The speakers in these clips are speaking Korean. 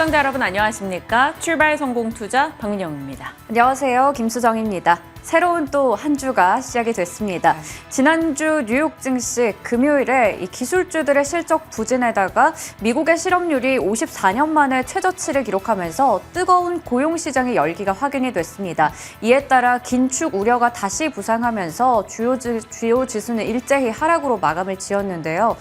시청자 여러분 안녕하십니까? 출발 성공 투자 박민영입니다. 안녕하세요. 김수정입니다. 새로운 또 한 주가 시작이 됐습니다. 지난주 뉴욕 증시 금요일에 이 기술주들의 실적 부진에다가 미국의 실업률이 54년 만에 최저치를 기록하면서 뜨거운 고용 시장의 열기가 확인이 됐습니다. 이에 따라 긴축 우려가 다시 부상하면서 주요 지수는 일제히 하락으로 마감을 지었는데요.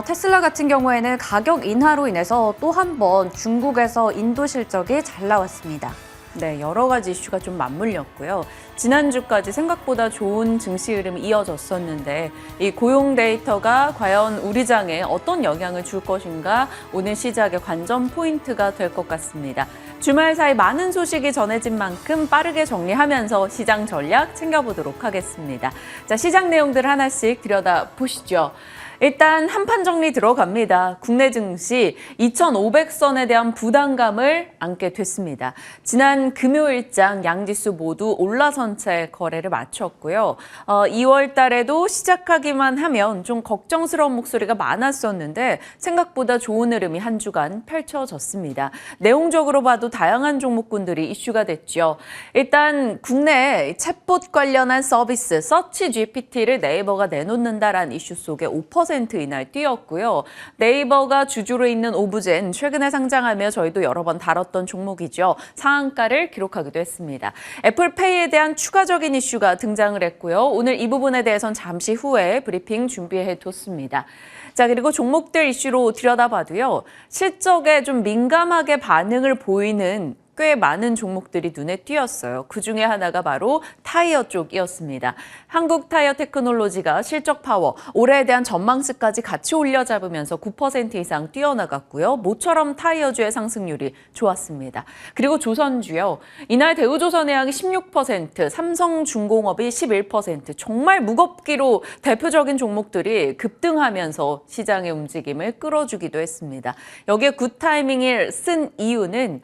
테슬라 같은 경우에는 가격 인하로 인해서 또 한 번 중국에서 인도 실적이 잘 나왔습니다. 네, 여러 가지 이슈가 좀 맞물렸고요. 지난주까지 생각보다 좋은 증시 흐름이 이어졌었는데 이 고용 데이터가 과연 우리 장에 어떤 영향을 줄 것인가 오늘 시작의 관전 포인트가 될 것 같습니다. 주말 사이 많은 소식이 전해진 만큼 빠르게 정리하면서 시장 전략 챙겨보도록 하겠습니다. 자, 시장 내용들 하나씩 들여다보시죠. 일단 한판 정리 들어갑니다. 국내 증시 2,500선에 대한 부담감을 안게 됐습니다. 지난 금요일장 양지수 모두 올라선 채 거래를 마쳤고요. 2월 달에도 시작하기만 하면 좀 걱정스러운 목소리가 많았었는데 생각보다 좋은 흐름이 한 주간 펼쳐졌습니다. 내용적으로 봐도 다양한 종목군들이 이슈가 됐죠. 일단 국내 챗봇 관련한 서비스 서치 GPT를 네이버가 내놓는다라는 이슈 속에 5% 이날 뛰었고요. 네이버가 주주로 있는 오브젠 최근에 상장하며 저희도 여러 번 다뤘던 종목이죠. 상한가를 기록하기도 했습니다. 애플페이에 대한 추가적인 이슈가 등장을 했고요. 오늘 이 부분에 대해서는 잠시 후에 브리핑 준비해뒀습니다. 자, 그리고 종목들 이슈로 들여다봐도요. 실적에 좀 민감하게 반응을 보이는 꽤 많은 종목들이 눈에 띄었어요. 그중에 하나가 바로 타이어 쪽이었습니다. 한국타이어테크놀로지가 실적 파워, 올해에 대한 전망치까지 같이 올려잡으면서 9% 이상 뛰어나갔고요. 모처럼 타이어주의 상승률이 좋았습니다. 그리고 조선주요. 이날 대우조선해양이 16%, 삼성중공업이 11%, 정말 무겁기로 대표적인 종목들이 급등하면서 시장의 움직임을 끌어주기도 했습니다. 여기에 굿타이밍을 쓴 이유는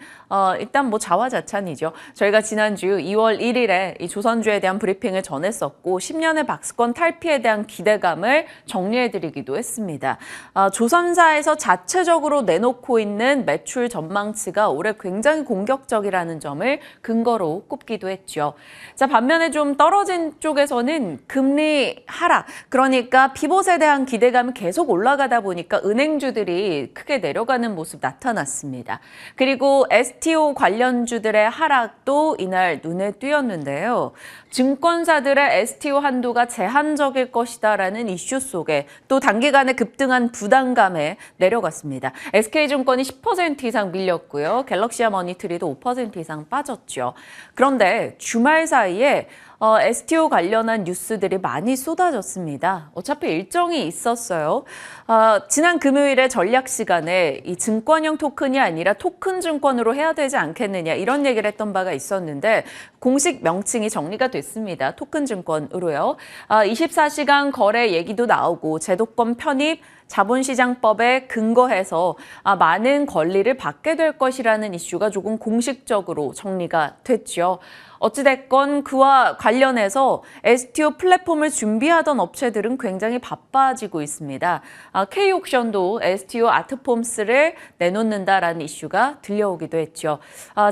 일단 자화자찬이죠. 저희가 지난주 2월 1일에 이 조선주에 대한 브리핑을 전했었고 10년의 박스권 탈피에 대한 기대감을 정리해드리기도 했습니다. 조선사에서 자체적으로 내놓고 있는 매출 전망치가 올해 굉장히 공격적이라는 점을 근거로 꼽기도 했죠. 자, 반면에 좀 떨어진 쪽에서는 금리 하락, 그러니까 피봇에 대한 기대감이 계속 올라가다 보니까 은행주들이 크게 내려가는 모습 나타났습니다. 그리고 STO 관련주들의 하락도 이날 눈에 띄었는데요. 증권사들의 STO 한도가 제한적일 것이다라는 이슈 속에 또 단기간에 급등한 부담감에 내려갔습니다. SK증권이 10% 이상 밀렸고요. 갤럭시아 머니트리도 5% 이상 빠졌죠. 그런데 주말 사이에 STO 관련한 뉴스들이 많이 쏟아졌습니다. 어차피 일정이 있었어요. 지난 금요일에 전략 시간에 이 증권형 토큰이 아니라 토큰 증권으로 해야 되지 않겠느냐 이런 얘기를 했던 바가 있었는데 공식 명칭이 정리가 됐습니다. 토큰 증권으로요. 24시간 거래 얘기도 나오고 제도권 편입, 자본시장법에 근거해서 많은 권리를 받게 될 것이라는 이슈가 조금 공식적으로 정리가 됐죠. 어찌됐건 그와 관련해서 STO 플랫폼을 준비하던 업체들은 굉장히 바빠지고 있습니다. K옥션도 STO 아트폼스를 내놓는다라는 이슈가 들려오기도 했죠.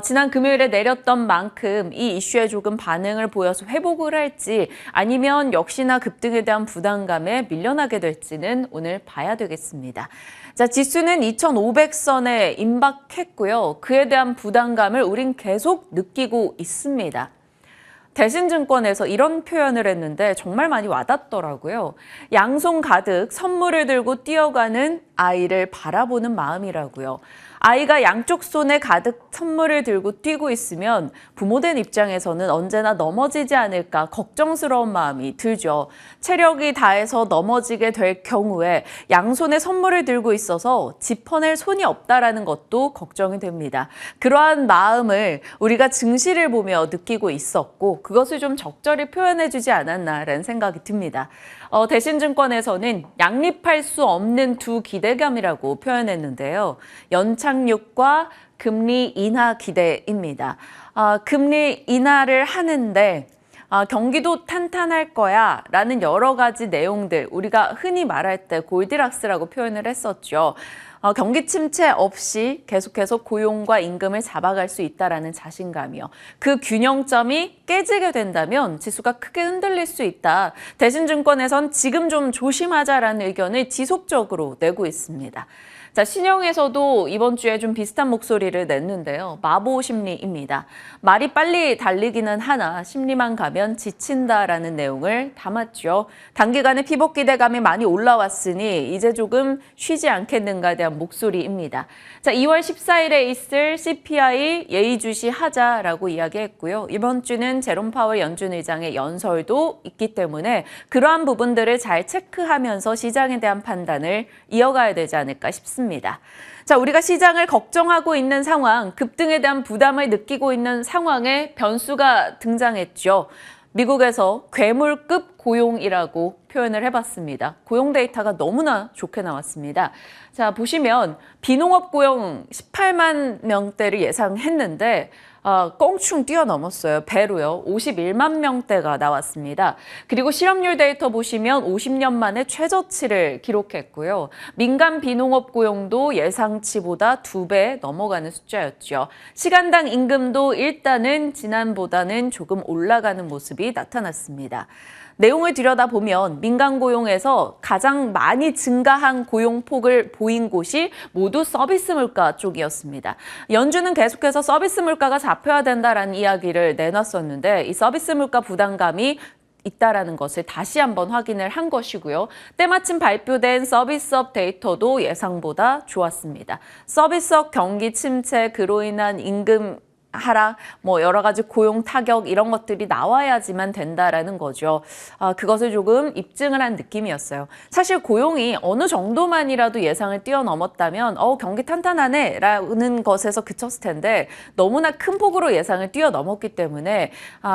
지난 금요일에 내렸던 만큼 이 이슈에 조금 반응을 보여서 회복을 할지 아니면 역시나 급등에 대한 부담감에 밀려나게 될지는 오늘 봐야 되겠습니다. 자, 지수는 2,500선에 임박했고요. 그에 대한 부담감을 우린 계속 느끼고 있습니다. 대신증권에서 이런 표현을 했는데 정말 많이 와닿더라고요. 양손 가득 선물을 들고 뛰어가는 아이를 바라보는 마음이라고요. 아이가 양쪽 손에 가득 선물을 들고 뛰고 있으면 부모된 입장에서는 언제나 넘어지지 않을까 걱정스러운 마음이 들죠. 체력이 다해서 넘어지게 될 경우에 양손에 선물을 들고 있어서 짚어낼 손이 없다라는 것도 걱정이 됩니다. 그러한 마음을 우리가 증시를 보며 느끼고 있었고 그것을 좀 적절히 표현해주지 않았나라는 생각이 듭니다. 대신증권에서는 양립할 수 없는 두 기대감이라고 표현했는데요. 연착륙과 금리 인하 기대입니다. 금리 인하를 하는데 경기도 탄탄할 거야 라는 여러 가지 내용들 우리가 흔히 말할 때 골디락스라고 표현을 했었죠. 경기 침체 없이 계속해서 고용과 임금을 잡아갈 수 있다라는 자신감이요. 그 균형점이 깨지게 된다면 지수가 크게 흔들릴 수 있다. 대신증권에선 지금 좀 조심하자라는 의견을 지속적으로 내고 있습니다. 자, 신영에서도 이번 주에 좀 비슷한 목소리를 냈는데요. 마보 심리입니다. 말이 빨리 달리기는 하나 심리만 가면 지친다라는 내용을 담았죠. 단기간에 피복 기대감이 많이 올라왔으니 이제 조금 쉬지 않겠는가에 대한 목소리입니다. 자, 2월 14일에 있을 CPI 예의주시하자라고 이야기했고요. 이번 주는 제롬 파월 연준 의장의 연설도 있기 때문에 그러한 부분들을 잘 체크하면서 시장에 대한 판단을 이어가야 되지 않을까 싶습니다. 자, 우리가 시장을 걱정하고 있는 상황, 급등에 대한 부담을 느끼고 있는 상황에 변수가 등장했죠. 미국에서 괴물급 고용이라고 표현을 해봤습니다. 고용 데이터가 너무나 좋게 나왔습니다. 자, 보시면 비농업 고용 18만 명대를 예상했는데 껑충 뛰어넘었어요. 배로요. 51만 명대가 나왔습니다. 그리고 실업률 데이터 보시면 50년 만에 최저치를 기록했고요. 민간 비농업 고용도 예상치보다 2배 넘어가는 숫자였죠. 시간당 임금도 일단은 지난보다는 조금 올라가는 모습이 나타났습니다. 내용을 들여다보면 민간 고용에서 가장 많이 증가한 고용폭을 보인 곳이 모두 서비스 물가 쪽이었습니다. 연준은 계속해서 서비스 물가가 잡혀야 된다라는 이야기를 내놨었는데 이 서비스 물가 부담감이 있다라는 것을 다시 한번 확인을 한 것이고요. 때마침 발표된 서비스업 데이터도 예상보다 좋았습니다. 서비스업 경기 침체, 그로 인한 임금 하락, 여러 가지 고용 타격 이런 것들이 나와야지만 된다라는 거죠. 그것을 조금 입증을 한 느낌이었어요. 사실 고용이 어느 정도만이라도 예상을 뛰어넘었다면 경기 탄탄하네 라는 것에서 그쳤을 텐데 너무나 큰 폭으로 예상을 뛰어넘었기 때문에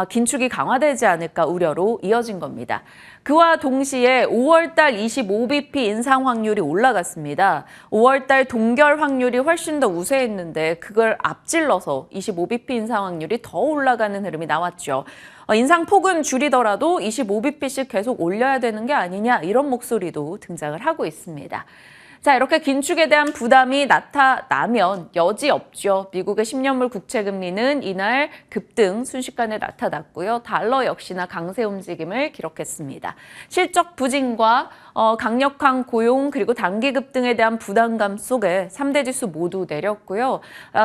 긴축이 강화되지 않을까 우려로 이어진 겁니다. 그와 동시에 5월달 25bp 인상 확률이 올라갔습니다. 5월달 동결 확률이 훨씬 더 우세했는데 그걸 앞질러서 25bp 인상 확률이 더 올라가는 흐름이 나왔죠. 인상폭은 줄이더라도 25bp씩 계속 올려야 되는 게 아니냐 이런 목소리도 등장을 하고 있습니다. 자, 이렇게 긴축에 대한 부담이 나타나면 여지없죠. 미국의 10년물 국채금리는 이날 급등 순식간에 나타났고요. 달러 역시나 강세 움직임을 기록했습니다. 실적 부진과 강력한 고용 그리고 단기 급등에 대한 부담감 속에 3대 지수 모두 내렸고요.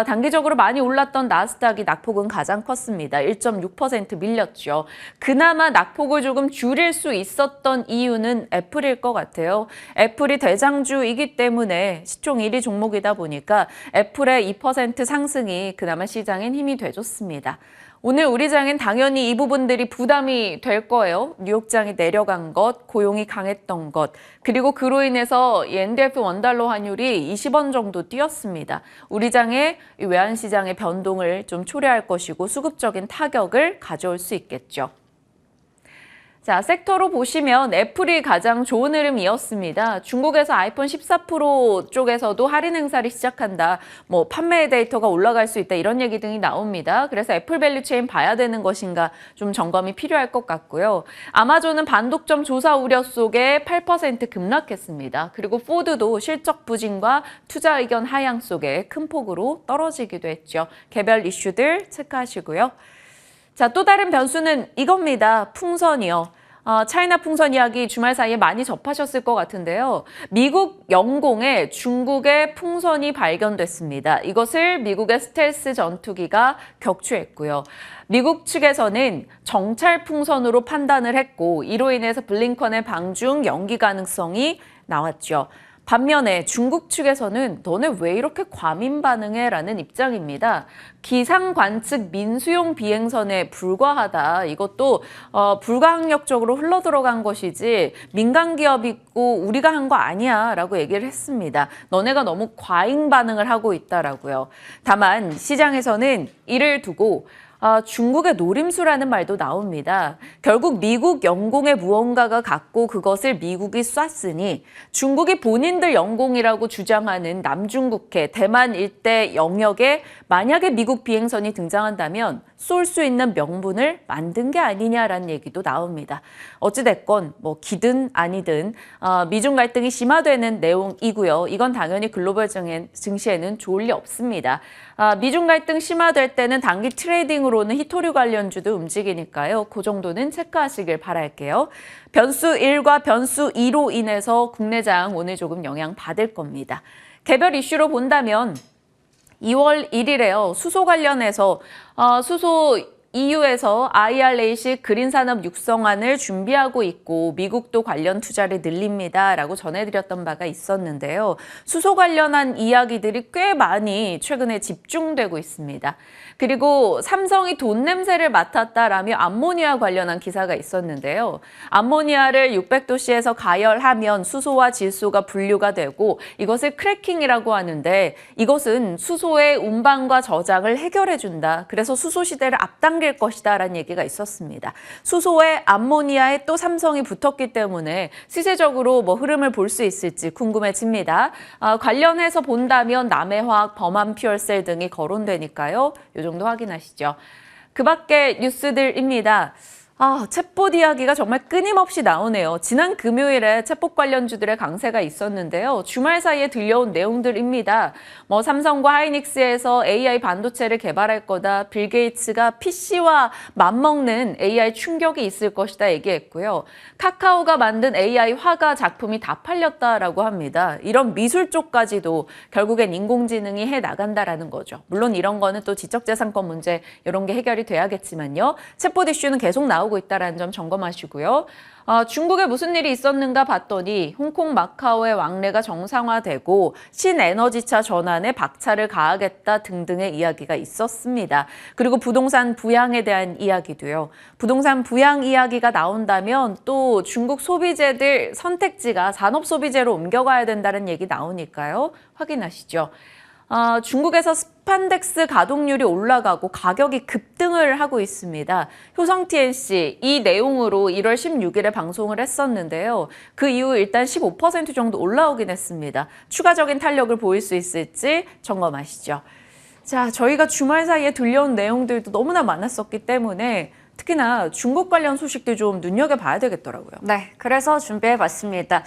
단기적으로 많이 올랐던 나스닥이 낙폭은 가장 컸습니다. 1.6% 밀렸죠. 그나마 낙폭을 조금 줄일 수 있었던 이유는 애플일 것 같아요. 애플이 대장주이기 때문에 시총 1위 종목이다 보니까 애플의 2% 상승이 그나마 시장엔 힘이 돼줬습니다. 오늘 우리 장엔 당연히 이 부분들이 부담이 될 거예요. 뉴욕장이 내려간 것, 고용이 강했던 것, 그리고 그로 인해서 NDF 원달러 환율이 20원 정도 뛰었습니다. 우리 장의 외환시장의 변동을 좀 초래할 것이고 수급적인 타격을 가져올 수 있겠죠. 자, 섹터로 보시면 애플이 가장 좋은 흐름이었습니다. 중국에서 아이폰 14 프로 쪽에서도 할인 행사를 시작한다. 판매 데이터가 올라갈 수 있다. 이런 얘기 등이 나옵니다. 그래서 애플 밸류체인 봐야 되는 것인가 좀 점검이 필요할 것 같고요. 아마존은 반독점 조사 우려 속에 8% 급락했습니다. 그리고 포드도 실적 부진과 투자 의견 하향 속에 큰 폭으로 떨어지기도 했죠. 개별 이슈들 체크하시고요. 자, 또 다른 변수는 이겁니다. 풍선이요. 차이나 풍선 이야기 주말 사이에 많이 접하셨을 것 같은데요. 미국 영공에 중국의 풍선이 발견됐습니다. 이것을 미국의 스텔스 전투기가 격추했고요. 미국 측에서는 정찰 풍선으로 판단을 했고 이로 인해서 블링컨의 방중 연기 가능성이 나왔죠. 반면에 중국 측에서는 너네 왜 이렇게 과민 반응해? 라는 입장입니다. 기상 관측 민수용 비행선에 불과하다. 이것도 불가항력적으로 흘러들어간 것이지 민간 기업이고 우리가 한 거 아니야 라고 얘기를 했습니다. 너네가 너무 과잉 반응을 하고 있다라고요. 다만 시장에서는 이를 두고 중국의 노림수라는 말도 나옵니다. 결국 미국 영공에 무언가가 갔고 그것을 미국이 쐈으니 중국이 본인들 영공이라고 주장하는 남중국해, 대만 일대 영역에 만약에 미국 비행선이 등장한다면 쏠 수 있는 명분을 만든 게 아니냐라는 얘기도 나옵니다. 어찌됐건 뭐 기든 아니든 미중 갈등이 심화되는 내용이고요. 이건 당연히 글로벌 증시에는 좋을 리 없습니다. 미중 갈등 심화될 때는 단기 트레이딩으로는 히토류 관련주도 움직이니까요. 그 정도는 체크하시길 바랄게요. 변수 1과 변수 2로 인해서 국내장 오늘 조금 영향받을 겁니다. 개별 이슈로 본다면 2월 1일에요. 수소 관련해서 수소 EU에서 IRA식 그린산업 육성안을 준비하고 있고 미국도 관련 투자를 늘립니다라고 전해드렸던 바가 있었는데요. 수소 관련한 이야기들이 꽤 많이 최근에 집중되고 있습니다. 그리고 삼성이 돈 냄새를 맡았다라며 암모니아 관련한 기사가 있었는데요. 암모니아를 600도씨에서 가열하면 수소와 질소가 분류가 되고 이것을 크래킹이라고 하는데 이것은 수소의 운반과 저장을 해결해준다. 그래서 수소 시대를 앞당길 것이다라는 얘기가 있었습니다. 수소에 암모니아에 또 삼성이 붙었기 때문에 시세적으로 뭐 흐름을 볼 수 있을지 궁금해집니다. 관련해서 본다면 남해화학, 범암퓨얼셀 등이 거론되니까요. 이 정도 확인하시죠. 그 밖에 뉴스들입니다. 챗봇 이야기가 정말 끊임없이 나오네요. 지난 금요일에 챗봇 관련주들의 강세가 있었는데요. 주말 사이에 들려온 내용들입니다. 삼성과 하이닉스에서 AI 반도체를 개발할 거다. 빌 게이츠가 PC와 맞먹는 AI 충격이 있을 것이다 얘기했고요. 카카오가 만든 AI 화가 작품이 다 팔렸다라고 합니다. 이런 미술 쪽까지도 결국엔 인공지능이 해나간다라는 거죠. 물론 이런 거는 또 지적재산권 문제 이런 게 해결이 돼야겠지만요. 챗봇 이슈는 계속 나오고 있다는 점 점검하시고요. 중국에 무슨 일이 있었는가 봤더니 홍콩 마카오의 왕래가 정상화되고 신에너지차 전환에 박차를 가하겠다 등등의 이야기가 있었습니다. 그리고 부동산 부양에 대한 이야기도요. 부동산 부양 이야기가 나온다면 또 중국 소비재들 선택지가 산업 소비재로 옮겨가야 된다는 얘기 나오니까요. 확인하시죠. 중국에서 스판덱스 가동률이 올라가고 가격이 급등을 하고 있습니다. 효성 TNC 이 내용으로 1월 16일에 방송을 했었는데요. 그 이후 일단 15% 정도 올라오긴 했습니다. 추가적인 탄력을 보일 수 있을지 점검하시죠. 자, 저희가 주말 사이에 들려온 내용들도 너무나 많았었기 때문에 특히나 중국 관련 소식들 좀 눈여겨봐야 되겠더라고요. 네, 그래서 준비해봤습니다.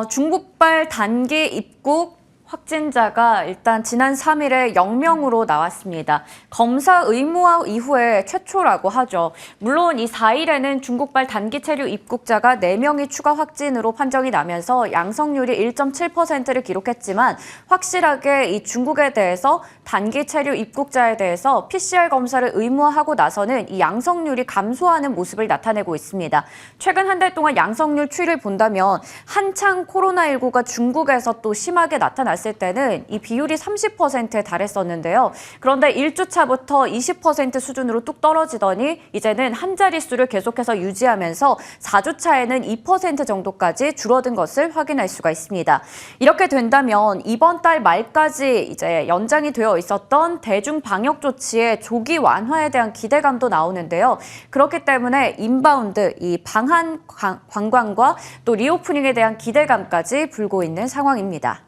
중국발 단기 입국 확진자가 일단 지난 3일에 0명으로 나왔습니다. 검사 의무화 이후에 최초라고 하죠. 물론 이 4일에는 중국발 단기 체류 입국자가 4명이 추가 확진으로 판정이 나면서 양성률이 1.7%를 기록했지만 확실하게 이 중국에 대해서 단기 체류 입국자에 대해서 PCR 검사를 의무화하고 나서는 이 양성률이 감소하는 모습을 나타내고 있습니다. 최근 한 달 동안 양성률 추이를 본다면 한창 코로나19가 중국에서 또 심하게 나타났을 때는 이 비율이 30%에 달했었는데요. 그런데 1주 차부터 20% 수준으로 뚝 떨어지더니 이제는 한 자릿수를 계속해서 유지하면서 4주 차에는 2% 정도까지 줄어든 것을 확인할 수가 있습니다. 이렇게 된다면 이번 달 말까지 이제 연장이 되어 있었던 대중 방역 조치의 조기 완화에 대한 기대감도 나오는데요. 그렇기 때문에 인바운드, 이 방한 관광과 또 리오프닝에 대한 기대감까지 불고 있는 상황입니다.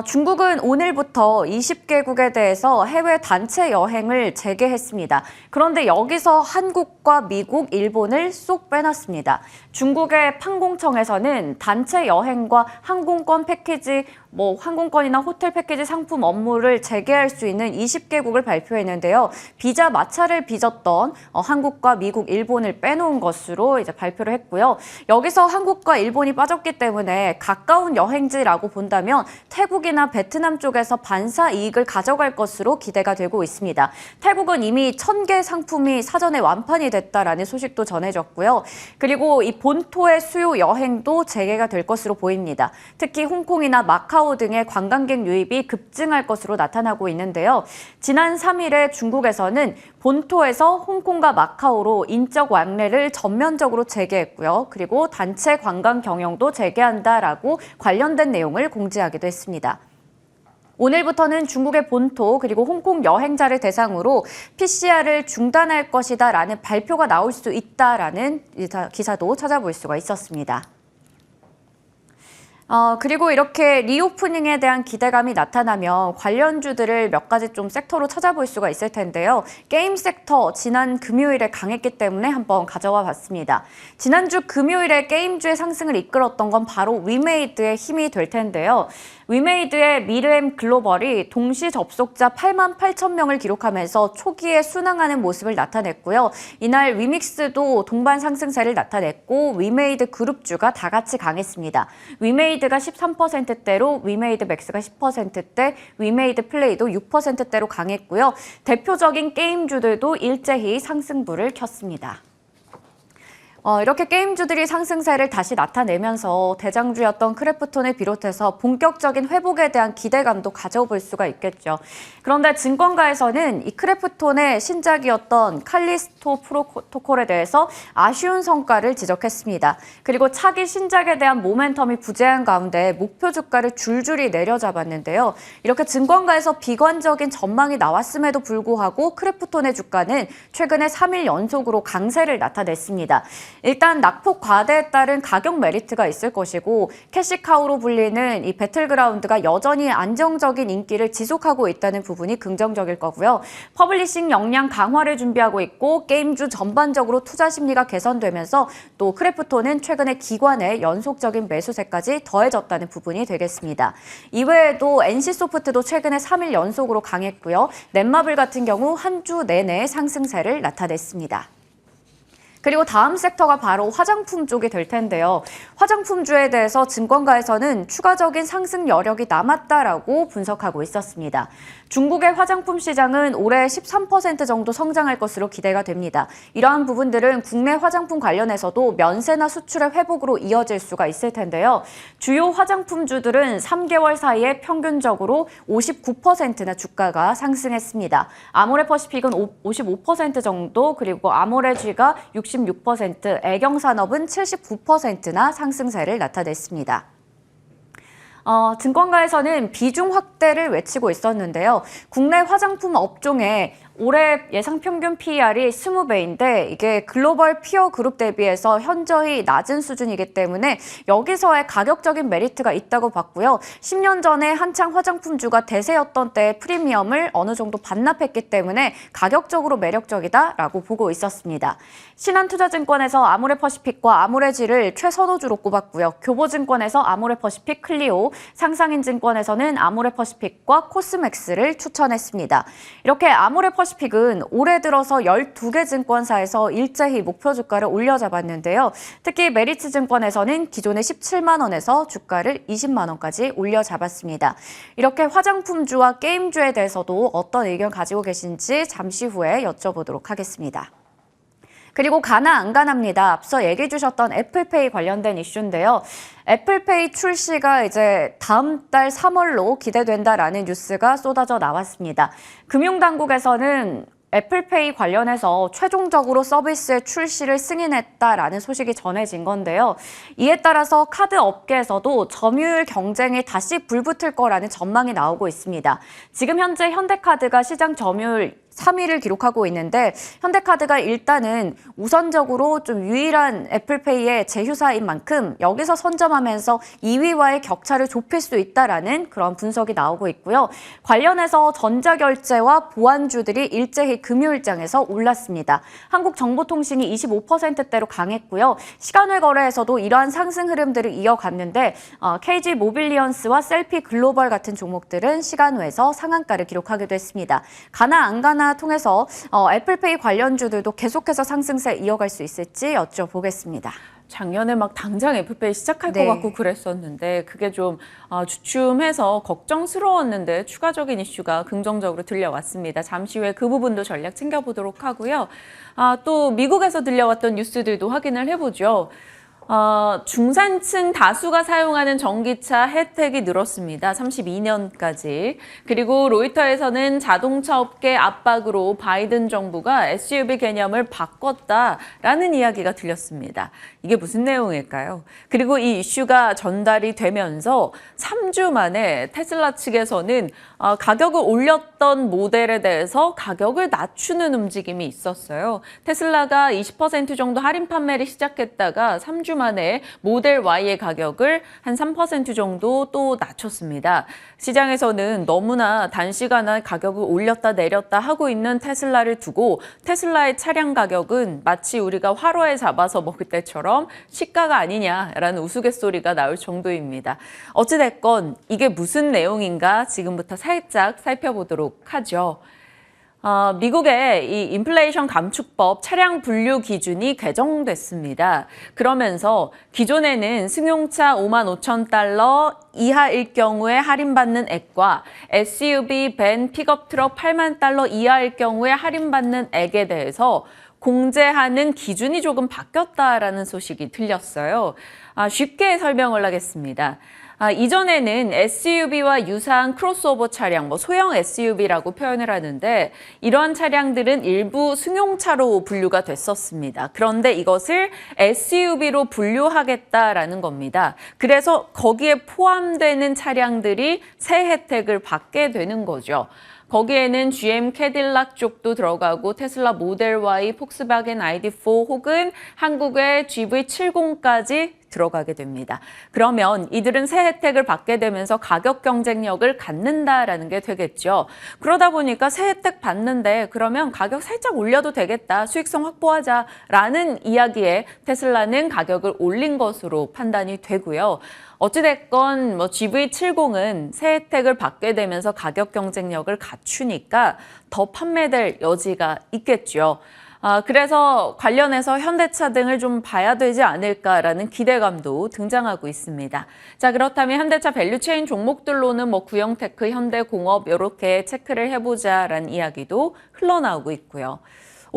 중국은 오늘부터 20개국에 대해서 해외 단체 여행을 재개했습니다. 그런데 여기서 한국과 미국, 일본을 쏙 빼놨습니다. 중국의 판공청에서는 단체 여행과 항공권 패키지, 항공권이나 호텔 패키지 상품 업무를 재개할 수 있는 20개국을 발표했는데요. 비자 마찰을 빚었던 한국과 미국, 일본을 빼놓은 것으로 이제 발표를 했고요. 여기서 한국과 일본이 빠졌기 때문에 가까운 여행지라고 본다면 태국이나 베트남 쪽에서 반사 이익을 가져갈 것으로 기대가 되고 있습니다. 태국은 이미 1000개 상품이 사전에 완판이 됐다라는 소식도 전해졌고요. 그리고 이 본토의 수요 여행도 재개가 될 것으로 보입니다. 특히 홍콩이나 마카오 등의 관광객 유입이 급증할 것으로 나타나고 있는데요. 지난 3일에 중국에서는 본토에서 홍콩과 마카오로 인적 왕래를 전면적으로 재개했고요. 그리고 단체 관광 경영도 재개한다라고 관련된 내용을 공지하기도 했습니다. 오늘부터는 중국의 본토 그리고 홍콩 여행자를 대상으로 PCR을 중단할 것이다라는 발표가 나올 수 있다라는 기사도 찾아볼 수가 있었습니다. 그리고 이렇게 리오프닝에 대한 기대감이 나타나면 관련주들을 몇 가지 좀 섹터로 찾아볼 수가 있을 텐데요. 게임 섹터 지난 금요일에 강했기 때문에 한번 가져와 봤습니다. 지난주 금요일에 게임주의 상승을 이끌었던 건 바로 위메이드의 힘이 될 텐데요. 위메이드의 미르엠 글로벌이 동시 접속자 8만 8천 명을 기록하면서 초기에 순항하는 모습을 나타냈고요. 이날 위믹스도 동반 상승세를 나타냈고 위메이드 그룹주가 다 같이 강했습니다. 위메이드가 13%대로 위메이드 맥스가 10%대, 위메이드 플레이도 6%대로 강했고요. 대표적인 게임주들도 일제히 상승부를 켰습니다. 이렇게 게임주들이 상승세를 다시 나타내면서 대장주였던 크래프톤을 비롯해서 본격적인 회복에 대한 기대감도 가져볼 수가 있겠죠. 그런데 증권가에서는 이 크래프톤의 신작이었던 칼리스토 프로토콜에 대해서 아쉬운 성과를 지적했습니다. 그리고 차기 신작에 대한 모멘텀이 부재한 가운데 목표 주가를 줄줄이 내려잡았는데요. 이렇게 증권가에서 비관적인 전망이 나왔음에도 불구하고 크래프톤의 주가는 최근에 3일 연속으로 강세를 나타냈습니다. 일단 낙폭 과대에 따른 가격 메리트가 있을 것이고 캐시카우로 불리는 이 배틀그라운드가 여전히 안정적인 인기를 지속하고 있다는 부분이 긍정적일 거고요. 퍼블리싱 역량 강화를 준비하고 있고 게임주 전반적으로 투자 심리가 개선되면서 또 크래프톤은 최근에 기관의 연속적인 매수세까지 더해졌다는 부분이 되겠습니다. 이외에도 NC소프트도 최근에 3일 연속으로 강했고요. 넷마블 같은 경우 한 주 내내 상승세를 나타냈습니다. 그리고 다음 섹터가 바로 화장품 쪽이 될 텐데요. 화장품주에 대해서 증권가에서는 추가적인 상승 여력이 남았다라고 분석하고 있었습니다. 중국의 화장품 시장은 올해 13% 정도 성장할 것으로 기대가 됩니다. 이러한 부분들은 국내 화장품 관련해서도 면세나 수출의 회복으로 이어질 수가 있을 텐데요. 주요 화장품주들은 3개월 사이에 평균적으로 59%나 주가가 상승했습니다. 아모레퍼시픽은 55% 정도, 그리고 아모레G가 66%, 애경산업은 79%나 상승세를 나타냈습니다. 증권가에서는 비중 확대를 외치고 있었는데요. 국내 화장품 업종에 올해 예상 평균 PER이 20배인데 이게 글로벌 피어 그룹 대비해서 현저히 낮은 수준이기 때문에 여기서의 가격적인 메리트가 있다고 봤고요. 10년 전에 한창 화장품주가 대세였던 때의 프리미엄을 어느 정도 반납했기 때문에 가격적으로 매력적이다라고 보고 있었습니다. 신한투자증권에서 아모레퍼시픽과 아모레G를 최선호주로 꼽았고요. 교보증권에서 아모레퍼시픽 클리오, 상상인증권에서는 아모레퍼시픽과 코스맥스를 추천했습니다. 이렇게 아모레퍼시픽은 올해 들어서 12개 증권사에서 일제히 목표 주가를 올려잡았는데요. 특히 메리츠증권에서는 기존의 17만 원에서 주가를 20만 원까지 올려잡았습니다. 이렇게 화장품주와 게임주에 대해서도 어떤 의견 가지고 계신지 잠시 후에 여쭤보도록 하겠습니다. 그리고 가나 안 가나입니다. 앞서 얘기해 주셨던 애플페이 관련된 이슈인데요. 애플페이 출시가 이제 다음 달 3월로 기대된다라는 뉴스가 쏟아져 나왔습니다. 금융당국에서는 애플페이 관련해서 최종적으로 서비스의 출시를 승인했다라는 소식이 전해진 건데요. 이에 따라서 카드 업계에서도 점유율 경쟁이 다시 불붙을 거라는 전망이 나오고 있습니다. 지금 현재 현대카드가 시장 점유율 3위를 기록하고 있는데 현대카드가 일단은 우선적으로 좀 유일한 애플페이의 제휴사인 만큼 여기서 선점하면서 2위와의 격차를 좁힐 수 있다라는 그런 분석이 나오고 있고요. 관련해서 전자결제와 보안주들이 일제히 금요일장에서 올랐습니다. 한국정보통신이 25%대로 강했고요. 시간외 거래에서도 이러한 상승 흐름들을 이어갔는데 KG 모빌리언스와 셀피 글로벌 같은 종목들은 시간외에서 상한가를 기록하기도 했습니다. 가나 안 가나 통해서 애플페이 관련주들도 계속해서 상승세 이어갈 수 있을지 여쭤보겠습니다. 작년에 막 당장 애플페이 시작할 것 같고 그랬었는데 그게 좀 주춤해서 걱정스러웠는데 추가적인 이슈가 긍정적으로 들려왔습니다. 잠시 후에 그 부분도 전략 챙겨보도록 하고요. 또 미국에서 들려왔던 뉴스들도 확인을 해보죠. 중산층 다수가 사용하는 전기차 혜택이 늘었습니다. 32년까지. 그리고 로이터에서는 자동차 업계 압박으로 바이든 정부가 SUV 개념을 바꿨다라는 이야기가 들렸습니다. 이게 무슨 내용일까요? 그리고 이 이슈가 전달이 되면서 3주 만에 테슬라 측에서는 가격을 올렸던 모델에 대해서 가격을 낮추는 움직임이 있었어요. 테슬라가 20% 정도 할인 판매를 시작했다가 3주 만에 모델 Y의 가격을 한 3% 정도 또 낮췄습니다. 시장에서는 너무나 단시간에 가격을 올렸다 내렸다 하고 있는 테슬라를 두고 테슬라의 차량 가격은 마치 우리가 화로에 잡아서 먹을 때처럼 시가가 아니냐라는 우스갯소리가 나올 정도입니다. 어찌됐건 이게 무슨 내용인가 지금부터 살짝 살펴보도록 하죠. 미국의 이 인플레이션 감축법 차량 분류 기준이 개정됐습니다. 그러면서 기존에는 승용차 55,000달러 이하일 경우에 할인받는 액과 SUV, 밴, 픽업 트럭 8만 달러 이하일 경우에 할인받는 액에 대해서 공제하는 기준이 조금 바뀌었다라는 소식이 들렸어요. 쉽게 설명을 하겠습니다. 이전에는 SUV와 유사한 크로스오버 차량, 소형 SUV라고 표현을 하는데 이러한 차량들은 일부 승용차로 분류가 됐었습니다. 그런데 이것을 SUV로 분류하겠다라는 겁니다. 그래서 거기에 포함되는 차량들이 새 혜택을 받게 되는 거죠. 거기에는 GM 캐딜락 쪽도 들어가고 테슬라 모델 Y, 폭스바겐 ID4 혹은 한국의 GV70까지 들어가게 됩니다. 그러면 이들은 새 혜택을 받게 되면서 가격 경쟁력을 갖는다라는 게 되겠죠. 그러다 보니까 새 혜택 받는데 그러면 가격 살짝 올려도 되겠다, 수익성 확보하자라는 이야기에 테슬라는 가격을 올린 것으로 판단이 되고요. 어찌됐건 GV70은 새 혜택을 받게 되면서 가격 경쟁력을 갖추니까 더 판매될 여지가 있겠죠. 그래서 관련해서 현대차 등을 좀 봐야 되지 않을까라는 기대감도 등장하고 있습니다. 자, 그렇다면 현대차 밸류체인 종목들로는 구형테크, 현대공업 이렇게 체크를 해보자라는 이야기도 흘러나오고 있고요.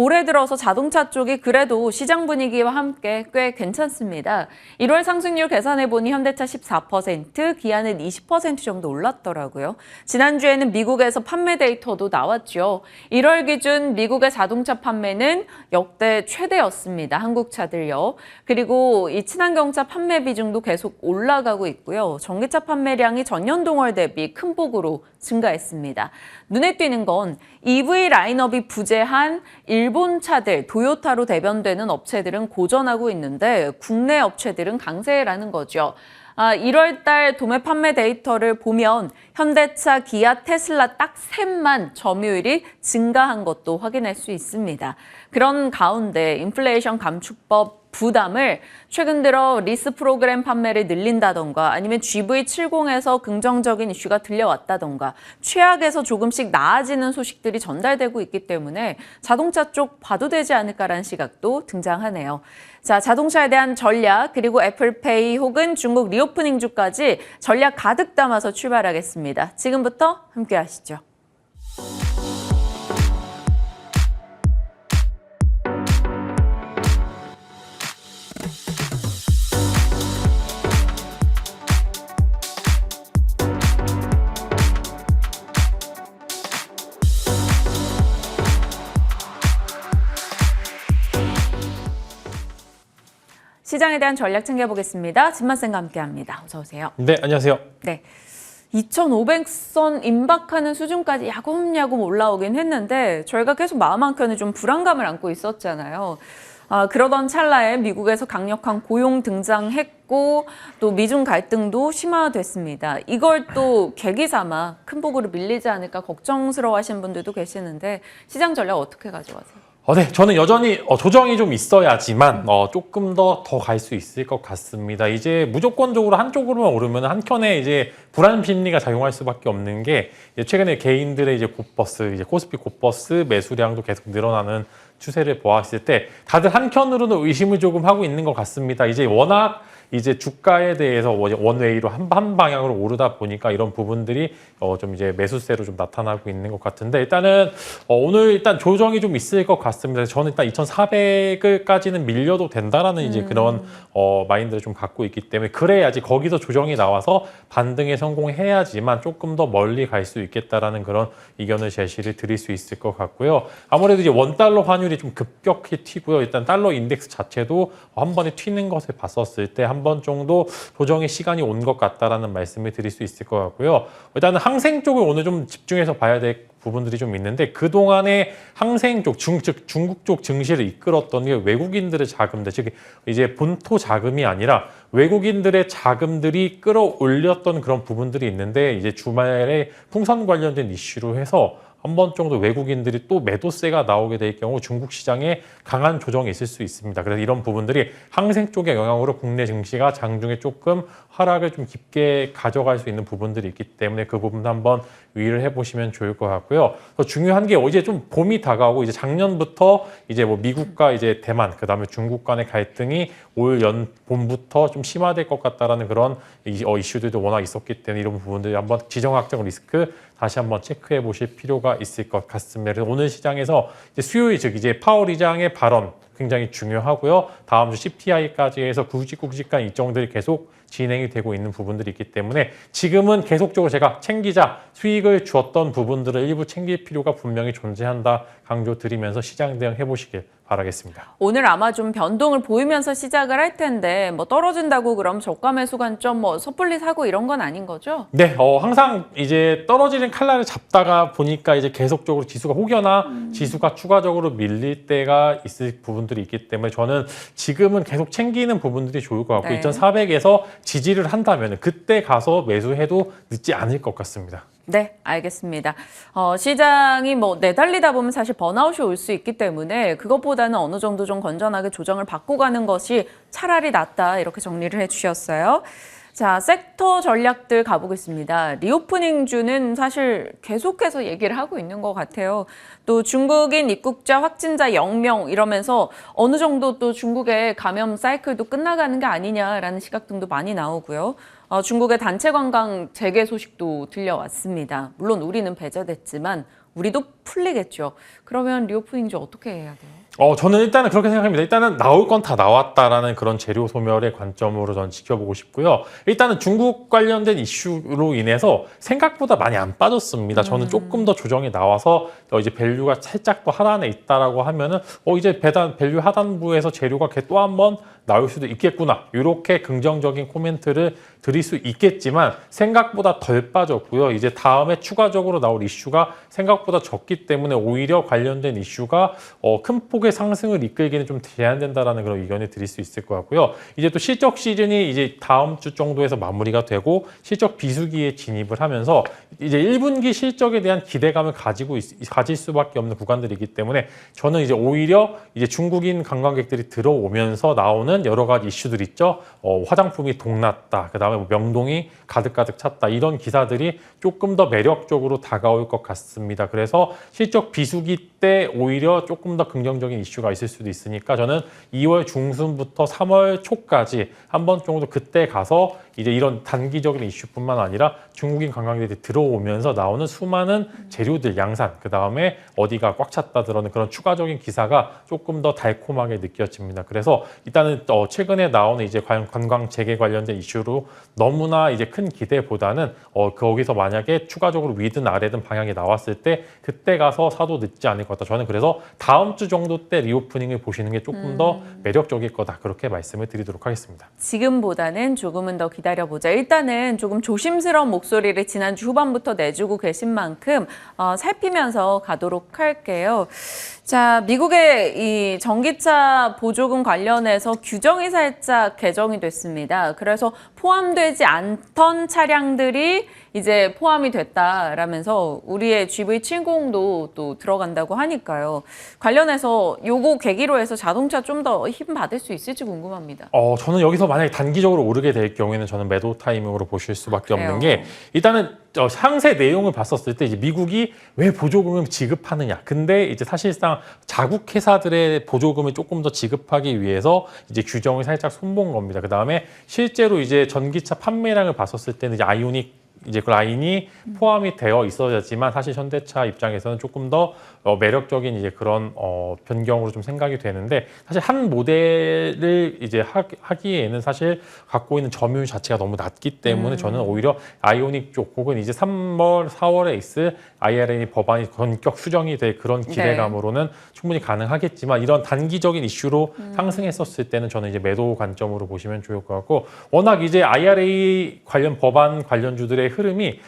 올해 들어서 자동차 쪽이 그래도 시장 분위기와 함께 꽤 괜찮습니다. 1월 상승률 계산해보니 현대차 14%, 기아는 20% 정도 올랐더라고요. 지난주에는 미국에서 판매 데이터도 나왔죠. 1월 기준 미국의 자동차 판매는 역대 최대였습니다. 한국차들요. 그리고 이 친환경차 판매 비중도 계속 올라가고 있고요. 전기차 판매량이 전년 동월 대비 큰 폭으로 증가했습니다. 눈에 띄는 건 EV 라인업이 부재한 일본 차들, 도요타로 대변되는 업체들은 고전하고 있는데 국내 업체들은 강세라는 거죠. 1월 달 도매 판매 데이터를 보면 현대차, 기아, 테슬라 딱 셋만 점유율이 증가한 것도 확인할 수 있습니다. 그런 가운데 인플레이션 감축법 부담을 최근 들어 리스 프로그램 판매를 늘린다던가 아니면 GV70에서 긍정적인 이슈가 들려왔다던가 최악에서 조금씩 나아지는 소식들이 전달되고 있기 때문에 자동차 쪽 봐도 되지 않을까라는 시각도 등장하네요. 자, 자동차에 대한 전략 그리고 애플페이 혹은 중국 리오프닝주까지 전략 가득 담아서 출발하겠습니다. 지금부터 함께 하시죠. 시장에 대한 전략 챙겨보겠습니다. 진만쌤과 함께합니다. 어서 오세요. 네, 안녕하세요. 네, 2,500선 임박하는 수준까지 야금야금 올라오긴 했는데 저희가 계속 마음 한켠에 좀 불안감을 안고 있었잖아요. 그러던 찰나에 미국에서 강력한 고용 등장했고 또 미중 갈등도 심화됐습니다. 이걸 또 계기 삼아 큰 폭으로 밀리지 않을까 걱정스러워하시는 분들도 계시는데 시장 전략 어떻게 가져가세요? 네, 저는 여전히 조정이 좀 있어야지만 조금 더 갈 수 있을 것 같습니다. 이제 무조건적으로 한쪽으로만 오르면 한켠에 이제 불안 심리가 작용할 수밖에 없는 게 최근에 개인들의 이제 곧버스, 이제 코스피 곧버스 매수량도 계속 늘어나는 추세를 보았을 때 다들 한켠으로는 의심을 조금 하고 있는 것 같습니다. 이제 워낙 이제 주가에 대해서 원웨이로 한 방향으로 오르다 보니까 이런 부분들이 좀 이제 매수세로 좀 나타나고 있는 것 같은데 일단은 오늘 일단 조정이 좀 있을 것 같습니다. 저는 일단 2,400까지는 밀려도 된다라는 이제 그런 마인드를 좀 갖고 있기 때문에 그래야지 거기서 조정이 나와서 반등에 성공해야지만 조금 더 멀리 갈 수 있겠다라는 그런 의견을 제시를 드릴 수 있을 것 같고요. 아무래도 이제 원달러 환율이 좀 급격히 튀고요. 일단 달러 인덱스 자체도 한 번에 튀는 것을 봤었을 때 한 번 정도 조정의 시간이 온 것 같다라는 말씀을 드릴 수 있을 것 같고요. 일단은 항생 쪽을 오늘 좀 집중해서 봐야 될 부분들이 좀 있는데 그동안에 항생 쪽, 즉 중국 쪽 증시를 이끌었던 게 외국인들의 자금들, 즉 이제 본토 자금이 아니라 외국인들의 자금들이 끌어올렸던 그런 부분들이 있는데 이제 주말에 풍선 관련된 이슈로 해서 한 번 정도 외국인들이 또 매도세가 나오게 될 경우 중국 시장에 강한 조정이 있을 수 있습니다. 그래서 이런 부분들이 항생 쪽의 영향으로 국내 증시가 장중에 조금 하락을 좀 깊게 가져갈 수 있는 부분들이 있기 때문에 그 부분도 한번 유의를 해보시면 좋을 것 같고요. 더 중요한 게 이제 좀 봄이 다가오고 이제 작년부터 이제 뭐 미국과 이제 대만 그다음에 중국 간의 갈등이 올 봄부터 좀 심화될 것 같다라는 그런 이슈들도 워낙 있었기 때문에 이런 부분들 한번 지정학적 리스크 다시 한번 체크해 보실 필요가 있을 것 같습니다. 그래서 오늘 시장에서 이제 수요일 즉 이제 파월 의장의 발언 굉장히 중요하고요. 다음 주 CPI까지 해서 굵직굵직한 일정들이 계속 진행이 되고 있는 부분들이 있기 때문에 지금은 계속적으로 제가 챙기자 수익을 주었던 부분들을 일부 챙길 필요가 분명히 존재한다 강조드리면서 시장 대응해 보시길 바라겠습니다. 오늘 아마 좀 변동을 보이면서 시작을 할 텐데 뭐 떨어진다고 그럼 저가 매수 관점 뭐 섣불리 사고 이런 건 아닌 거죠? 네, 항상 이제 떨어지는 칼날을 잡다가 보니까 이제 계속적으로 지수가 혹여나 지수가 추가적으로 밀릴 때가 있을 부분들이 있기 때문에 저는 지금은 계속 챙기는 부분들이 좋을 것 같고 네. 2,400에서 지지를 한다면 그때 가서 매수해도 늦지 않을 것 같습니다. 네, 알겠습니다. 시장이 뭐 내달리다 보면 사실 번아웃이 올 수 있기 때문에 그것보다는 어느 정도 좀 건전하게 조정을 받고 가는 것이 차라리 낫다 이렇게 정리를 해주셨어요. 자, 섹터 전략들 가보겠습니다. 리오프닝주는 사실 계속해서 얘기를 하고 있는 것 같아요. 또 중국인 입국자 확진자 0명 이러면서 어느 정도 또 중국의 감염 사이클도 끝나가는 게 아니냐라는 시각 등도 많이 나오고요. 중국의 단체 관광 재개 소식도 들려왔습니다. 물론 우리는 배제됐지만 우리도 풀리겠죠. 그러면 리오프닝주 어떻게 해야 돼요? 저는 일단은 그렇게 생각합니다. 일단은 나올 건 다 나왔다라는 그런 재료 소멸의 관점으로 전 지켜보고 싶고요. 일단은 중국 관련된 이슈로 인해서 생각보다 많이 안 빠졌습니다. 저는 조금 더 조정이 나와서 이제 밸류가 살짝 더 하단에 있다라고 하면은 이제 밸류 하단부에서 재료가 또 한 번 나올 수도 있겠구나. 이렇게 긍정적인 코멘트를 드릴 수 있겠지만 생각보다 덜 빠졌고요. 이제 다음에 추가적으로 나올 이슈가 생각보다 적기 때문에 오히려 관련된 이슈가 큰 폭의 상승을 이끌기는 좀 제한된다라는 그런 의견을 드릴 수 있을 것 같고요. 이제 또 실적 시즌이 이제 다음 주 정도에서 마무리가 되고 실적 비수기에 진입을 하면서 이제 1분기 실적에 대한 기대감을 가질 수밖에 없는 구간들이기 때문에 저는 이제 오히려 이제 중국인 관광객들이 들어오면서 나오는 여러 가지 이슈들 있죠. 화장품이 동났다. 그다음에 뭐 명동이 가득가득 찼다. 이런 기사들이 조금 더 매력적으로 다가올 것 같습니다. 그래서 실적 비수기 때 오히려 조금 더 긍정적인 이슈가 있을 수도 있으니까 저는 2월 중순부터 3월 초까지 한 번 정도 그때 가서 이제 이런 단기적인 이슈뿐만 아니라 중국인 관광객들이 들어오면서 나오는 수많은 재료들 양산 그다음에 어디가 꽉 찼다 들어는 그런 추가적인 기사가 조금 더 달콤하게 느껴집니다. 그래서 일단은 최근에 나오는 이제 관광 재개 관련된 이슈로 너무나 이제 큰 기대보다는 거기서 만약에 추가적으로 위든 아래든 방향이 나왔을 때 그때 가서 사도 늦지 않을 것 같다. 저는 그래서 다음 주 정도 때 리오프닝을 보시는 게 조금 더 매력적일 거다. 그렇게 말씀을 드리도록 하겠습니다. 지금보다는 조금은 더 기다려보자. 일단은 조금 조심스러운 목소리를 지난주 후반부터 내주고 계신 만큼 살피면서 가도록 할게요. 자, 미국의 이 전기차 보조금 관련해서 규정이 살짝 개정이 됐습니다. 그래서 포함되지 않던 차량들이 이제 포함이 됐다라면서 우리의 GV70도 또 들어간다고 하니까요. 관련해서 요거 계기로 해서 자동차 좀 더 힘 받을 수 있을지 궁금합니다. 저는 여기서 만약에 단기적으로 오르게 될 경우에는 저는 매도 타이밍으로 보실 수밖에 그래요? 없는 게 일단은 상세 내용을 봤었을 때 이제 미국이 왜 보조금을 지급하느냐. 근데 이제 사실상 자국 회사들의 보조금을 조금 더 지급하기 위해서 이제 규정을 살짝 손본 겁니다. 그 다음에 실제로 이제 전기차 판매량을 봤었을 때는 이제 아이오닉 이제 그 라인이 포함이 되어 있어야지만 사실 현대차 입장에서는 조금 더 매력적인 이제 그런 변경으로 좀 생각이 되는데 사실 한 모델을 이제 하기에는 사실 갖고 있는 점유율 자체가 너무 낮기 때문에 저는 오히려 아이오닉 쪽 혹은 이제 3월, 4월에 있을 IRA 법안이 본격 수정이 될 그런 기대감으로는 충분히 가능하겠지만 이런 단기적인 이슈로 상승했었을 때는 저는 이제 매도 관점으로 보시면 좋을 것 같고 워낙 이제 IRA 관련 법안 관련주들의 흐름이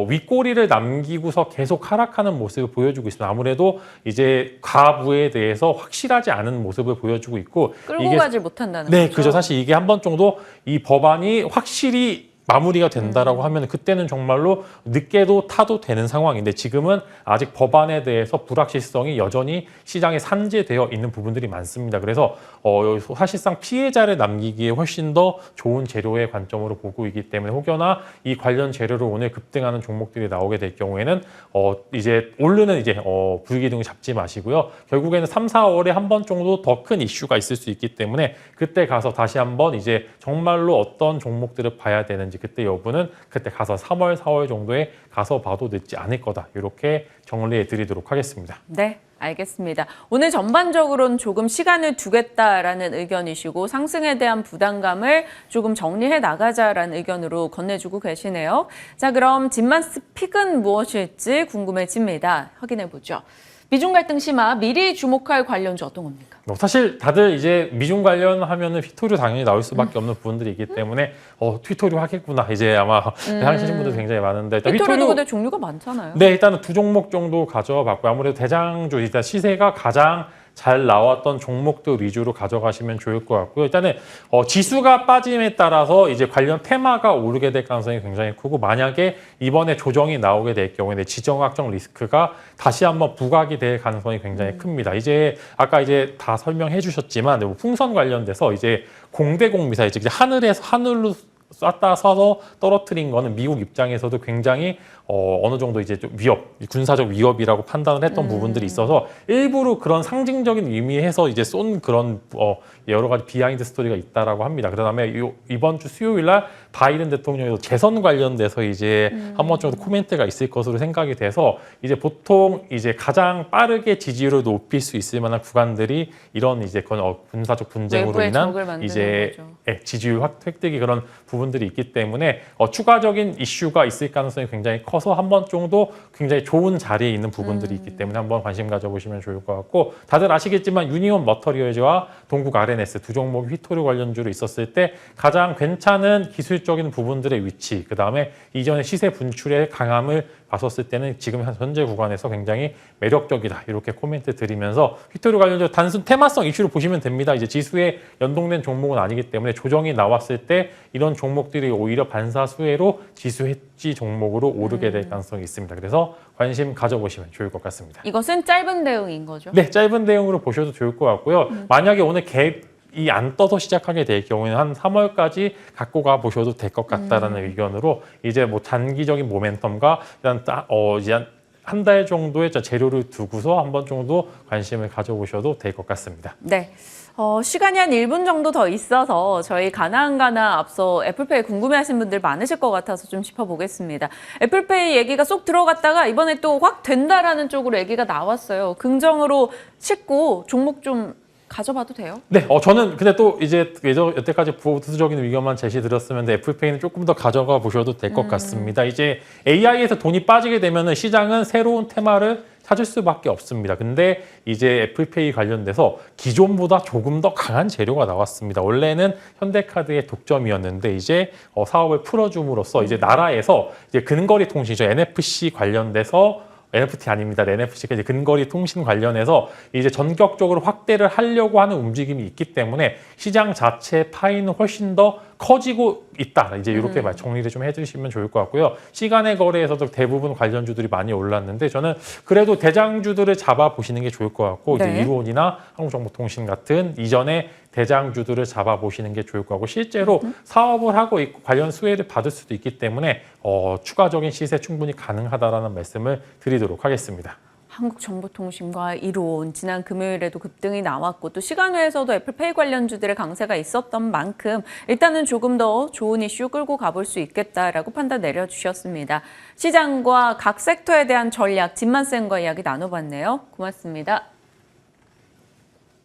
윗꼬리를 남기고서 계속 하락하는 모습을 보여주고 있습니다. 아무래도 이제 가부에 대해서 확실하지 않은 모습을 보여주고 있고 끌고 가지 못한다는 네, 거죠. 그죠. 사실 이게 한 번 정도 이 법안이 확실히 마무리가 된다라고 하면 그때는 정말로 늦게도 타도 되는 상황인데 지금은 아직 법안에 대해서 불확실성이 여전히 시장에 산재되어 있는 부분들이 많습니다. 그래서 사실상 피해자를 남기기에 훨씬 더 좋은 재료의 관점으로 보고 있기 때문에 혹여나 이 관련 재료로 오늘 급등하는 종목들이 나오게 될 경우에는 이제 오르는 이제 불기둥을 잡지 마시고요. 결국에는 3, 4월에 한 번 정도 더 큰 이슈가 있을 수 있기 때문에 그때 가서 다시 한번 이제 정말로 어떤 종목들을 봐야 되는지 그때 여부는 그때 가서 3월, 4월 정도에 가서 봐도 늦지 않을 거다. 이렇게 정리해 드리도록 하겠습니다. 네, 알겠습니다. 오늘 전반적으로는 조금 시간을 두겠다라는 의견이시고 상승에 대한 부담감을 조금 정리해 나가자라는 의견으로 건네주고 계시네요. 자, 그럼 진만스 픽은 무엇일지 궁금해집니다. 확인해 보죠. 미중 갈등 심화, 미리 주목할 관련주 어떤 겁니까? 사실 다들 이제 미중 관련하면은 휘토류 당연히 나올 수밖에 없는 부분들이 있기 때문에 휘토류 하겠구나 이제 아마 하시는 분들 굉장히 많은데 일단 휘토류도 근데 종류가 많잖아요. 네, 일단은 두 종목 정도 가져와 봤고요. 아무래도 대장주 일단 시세가 가장 잘 나왔던 종목들 위주로 가져가시면 좋을 것 같고요. 일단은 지수가 빠짐에 따라서 이제 관련 테마가 오르게 될 가능성이 굉장히 크고 만약에 이번에 조정이 나오게 될 경우에 지정학적 리스크가 다시 한번 부각이 될 가능성이 굉장히 큽니다. 이제 아까 이제 다 설명해 주셨지만 풍선 관련돼서 이제 공대공 미사일 즉 하늘로 쐈다 쏴서 떨어뜨린 거는 미국 입장에서도 굉장히 어느 정도 이제 좀 군사적 위협이라고 판단을 했던 부분들이 있어서 일부러 그런 상징적인 의미에서 이제 쏜 그런 여러 가지 비하인드 스토리가 있다라고 합니다. 그다음에 이번 주 수요일 날 바이든 대통령이 재선 관련돼서 이제 한 번 정도 코멘트가 있을 것으로 생각이 돼서 이제 보통 이제 가장 빠르게 지지율을 높일 수 있을 만한 구간들이 이런 이제 군사적 분쟁으로 인한 이제 지지율 획득이 그런 부분들이 있기 때문에 추가적인 이슈가 있을 가능성이 굉장히 커서 한 번 정도 굉장히 좋은 자리에 있는 부분들이 있기 때문에 한번 관심 가져보시면 좋을 것 같고 다들 아시겠지만 유니온 머터리얼즈와 동국 RNS 두 종목이 휘토류 관련주로 있었을 때 가장 괜찮은 기술적인 부분들의 위치 그다음에 이전의 시세 분출의 강함을 봤었을 때는 지금 현재 구간에서 굉장히 매력적이다 이렇게 코멘트 드리면서 휘토류 관련주 단순 테마성 이슈로 보시면 됩니다. 이제 지수에 연동된 종목은 아니기 때문에 조정이 나왔을 때 이런 종목들이 오히려 반사수혜로 지수 해지 종목으로 오르게 될 가능성이 있습니다. 그래서 관심 가져보시면 좋을 것 같습니다. 이것은 짧은 대응인 거죠? 네, 짧은 대응으로 보셔도 좋을 것 같고요. 만약에 오늘 갭이 안 떠서 시작하게 될 경우에는 한 3월까지 갖고 가 보셔도 될 것 같다라는 의견으로 이제 뭐 단기적인 모멘텀과 일단 한 달 정도의 재료를 두고서 한 번 정도 관심을 가져보셔도 될 것 같습니다. 네. 시간이 한 1분 정도 더 있어서 저희 가나안가나 앞서 애플페이 궁금해하시는 분들 많으실 것 같아서 좀 짚어보겠습니다. 애플페이 얘기가 쏙 들어갔다가 이번에 또 확 된다라는 쪽으로 얘기가 나왔어요. 긍정으로 싣고 종목 좀 가져봐도 돼요? 네, 저는 근데 또 이제 여태까지 보수적인 의견만 제시드렸으면 애플페이는 조금 더 가져가 보셔도 될 것 같습니다. 이제 AI에서 돈이 빠지게 되면은 시장은 새로운 테마를 찾을 수밖에 없습니다. 근데 이제 애플페이 관련돼서 기존보다 조금 더 강한 재료가 나왔습니다. 원래는 현대카드의 독점이었는데 이제 사업을 풀어줌으로써 이제 나라에서 이제 근거리 통신이죠. NFC 관련돼서 NFT 아닙니다. NFC가 이제 근거리 통신 관련해서 이제 전격적으로 확대를 하려고 하는 움직임이 있기 때문에 시장 자체 파이는 훨씬 더 커지고 있다. 이제 이렇게 정리를 좀 해주시면 좋을 것 같고요. 시간의 거래에서도 대부분 관련주들이 많이 올랐는데 저는 그래도 대장주들을 잡아보시는 게 좋을 것 같고 네. 이제 이루온이나 한국정보통신 같은 이전에 대장주들을 잡아보시는 게 좋을 것 같고 실제로 사업을 하고 있고 관련 수혜를 받을 수도 있기 때문에 추가적인 시세 충분히 가능하다라는 말씀을 드리도록 하겠습니다. 한국정보통신과 이루온 지난 금요일에도 급등이 나왔고 또 시간외에서도 애플페이 관련주들의 강세가 있었던 만큼 일단은 조금 더 좋은 이슈 끌고 가볼 수 있겠다라고 판단 내려주셨습니다. 시장과 각 섹터에 대한 전략 진만쌤과 이야기 나눠봤네요. 고맙습니다.